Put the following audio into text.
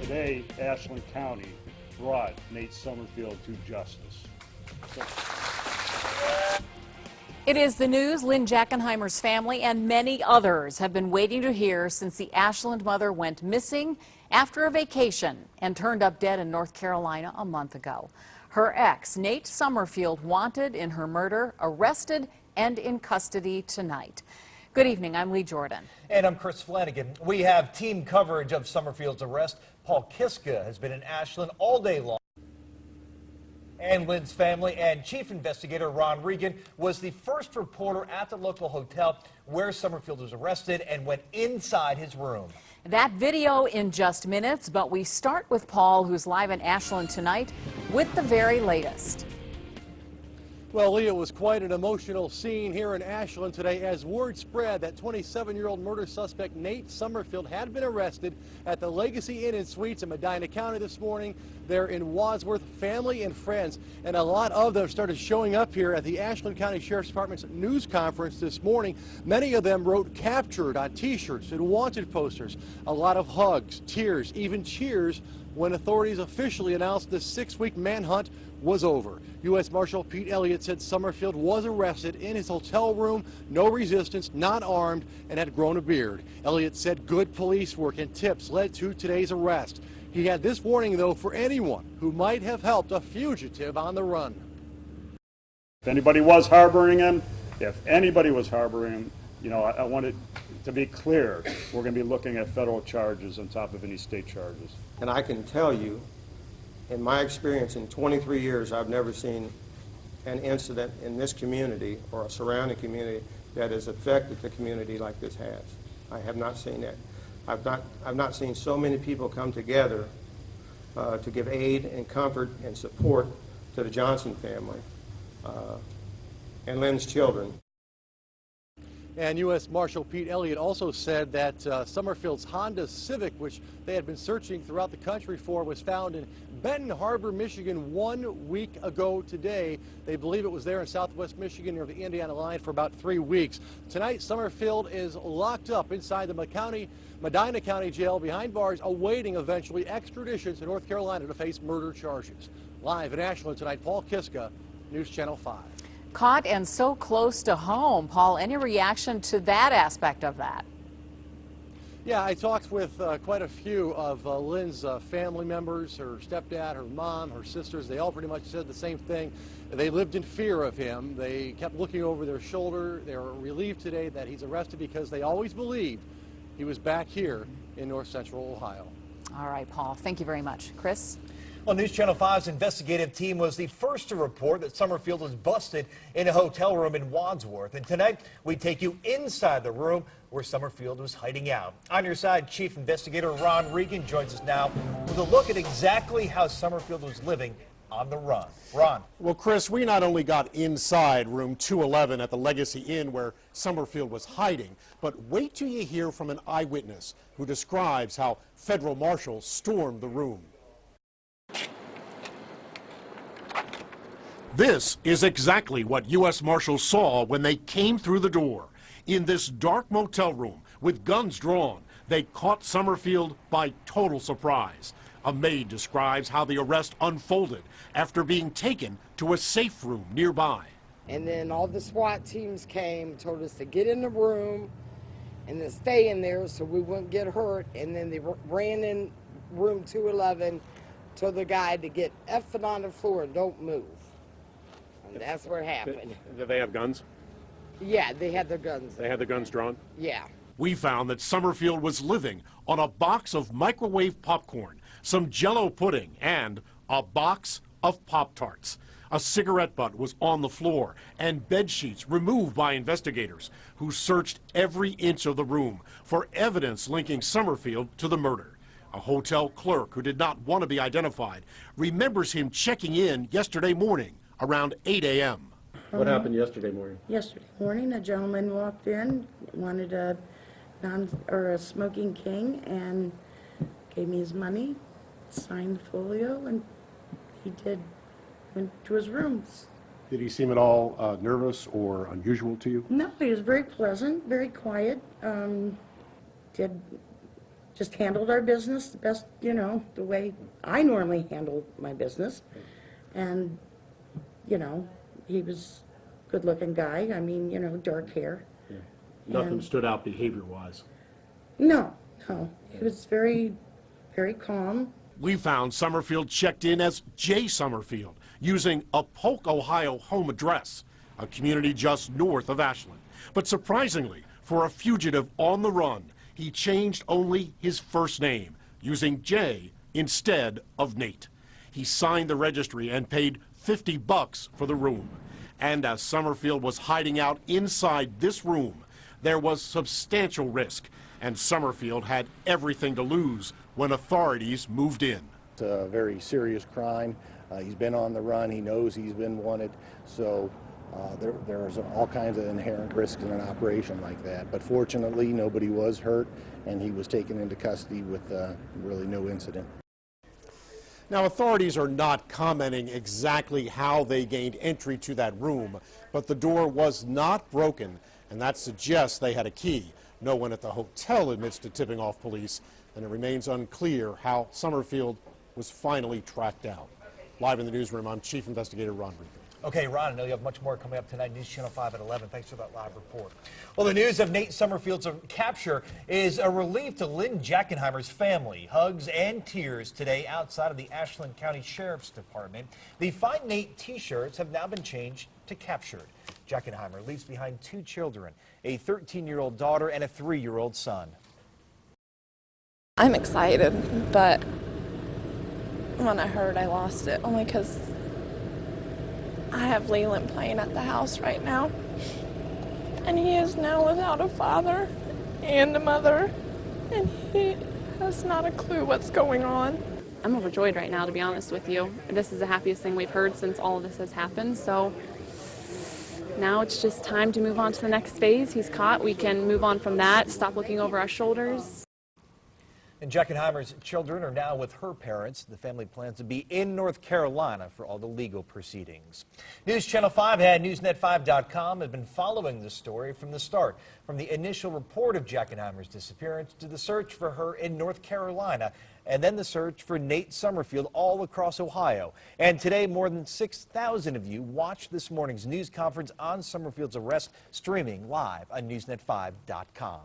today Ashland County brought Nate Summerfield to justice. It is the news Lynn Jackenheimer's family and many others have been waiting to hear since the Ashland mother went missing after a vacation and turned up dead in North Carolina a month ago. Her ex, Nate Summerfield, wanted in her murder, arrested and in custody tonight. Good evening, I'm Lee Jordan. And I'm Chris Flanagan. We have team coverage of Summerfield's arrest. Paul Kiska has been in Ashland all day long. And Lynn's family and Chief Investigator Ron Regan was the first reporter at the local hotel where Summerfield was arrested and went inside his room. That video in just minutes, but we start with Paul, who's live in Ashland tonight with the very latest. Well, Lee, it was quite an emotional scene here in Ashland today as word spread that 27-year-old murder suspect Nate Summerfield had been arrested at the Legacy Inn and Suites in Medina County this morning. They're in Wadsworth, family and friends, and a lot of them started showing up here at the Ashland County Sheriff's Department's news conference this morning. Many of them wrote "captured" on T-shirts and wanted posters. A lot of hugs, tears, even cheers when authorities officially announced the 6-week manhunt was over. U.S. Marshal Pete Elliott said Summerfield was arrested in his hotel room, no resistance, not armed, and had grown a beard. Elliott said good police work and tips led to today's arrest. He had this warning, though, for anyone who might have helped a fugitive on the run. If anybody was harboring him, you know, I want it to be clear, we're going to be looking at federal charges on top of any state charges. And I can tell you, in my experience in 23 years, I've never seen an incident in this community or a surrounding community that has affected the community like this has. I have not seen that. I've not seen so many people come together to give aid and comfort and support to the Johnson family and Lynn's children. And U.S. Marshal Pete Elliott also said that Summerfield's Honda Civic, which they had been searching throughout the country for, was found in Benton Harbor, Michigan 1 week ago today. They believe it was there in southwest Michigan near the Indiana line for about 3 weeks. Tonight, Summerfield is locked up inside the Medina County Jail behind bars, awaiting eventually extradition to North Carolina to face murder charges. Live in Ashland tonight, Paul Kiska, News Channel 5. Caught and so close to home. Paul, any reaction to that aspect of that? Yeah, I talked with quite a few of Lynn's family members, her stepdad, her mom, her sisters. They all pretty much said the same thing. They lived in fear of him. They kept looking over their shoulder. They were relieved today that he's arrested because they always believed he was back here in north central Ohio. All right, Paul, thank you very much. Chris? Well, News Channel 5's investigative team was the first to report that Summerfield was busted in a hotel room in Wadsworth. And tonight, we take you inside the room where Summerfield was hiding out. On your side, Chief Investigator Ron Regan joins us now with a look at exactly how Summerfield was living on the run. Ron. Well, Chris, we not only got inside room 211 at the Legacy Inn where Summerfield was hiding, but wait till you hear from an eyewitness who describes how federal marshals stormed the room. This is exactly what U.S. Marshals saw when they came through the door. In this dark motel room, with guns drawn, they caught Summerfield by total surprise. A maid describes how the arrest unfolded after being taken to a safe room nearby. And then all the SWAT teams came, told us to get in the room and then stay in there so we wouldn't get hurt. And then they ran in room 211, told the guy to get effing on the floor and don't move. And that's what happened. Did they have guns? Yeah, they had their guns. They had the guns drawn? Yeah. We found that Summerfield was living on a box of microwave popcorn, some Jell-O pudding, and a box of Pop-Tarts. A cigarette butt was on the floor and bed sheets removed by investigators who searched every inch of the room for evidence linking Summerfield to the murder. A hotel clerk who did not want to be identified remembers him checking in yesterday morning around 8 a.m. What happened yesterday morning? Yesterday morning, a gentleman walked in, wanted a smoking king, and gave me his money, signed the folio, and he went to his rooms. Did he seem at all nervous or unusual to you? No, he was very pleasant, very quiet. Did just handled our business the best, you know, the way I normally handle my business. And, you know, he was a good-looking guy. I mean, you know, dark hair. Nothing stood out behavior-wise. No, he was very, very calm. We found Summerfield checked in as J. Summerfield, using a Polk, Ohio home address, a community just north of Ashland. But surprisingly, for a fugitive on the run, he changed only his first name, using J instead of Nate. He signed the registry and paid $50 for the room. And as Summerfield was hiding out inside this room, there was substantial risk, and Summerfield had everything to lose when authorities moved in. It's a very serious crime. He's been on the run. He knows he's been wanted. So there's all kinds of inherent risks in an operation like that. But fortunately, nobody was hurt, and he was taken into custody with really no incident. Now, authorities are not commenting exactly how they gained entry to that room, but the door was not broken, and that suggests they had a key. No one at the hotel admits to tipping off police, and it remains unclear how Summerfield was finally tracked out. Live in the newsroom, I'm Chief Investigator Ron Rico. Okay, Ron, I know you have much more coming up tonight. News Channel 5 at 11. Thanks for that live report. Well, the news of Nate Summerfield's capture is a relief to Lynn Jackenheimer's family. Hugs and tears today outside of the Ashland County Sheriff's Department. The Find Nate t-shirts have now been changed to Captured. Jackenheimer leaves behind 2 children, a 13-year-old daughter and a 3-year-old son. I'm excited, but when I heard I lost it, only because I have Leland playing at the house right now, and he is now without a father and a mother, and he has not a clue what's going on. I'm overjoyed right now, to be honest with you. This is the happiest thing we've heard since all of this has happened, so now it's just time to move on to the next phase. He's caught. We can move on from that, stop looking over our shoulders. And Jackenheimer's children are now with her parents. The family plans to be in North Carolina for all the legal proceedings. News Channel 5 and NewsNet5.com have been following this story from the start, from the initial report of Jackenheimer's disappearance to the search for her in North Carolina, and then the search for Nate Summerfield all across Ohio. And today, more than 6,000 of you watched this morning's news conference on Summerfield's arrest, streaming live on NewsNet5.com.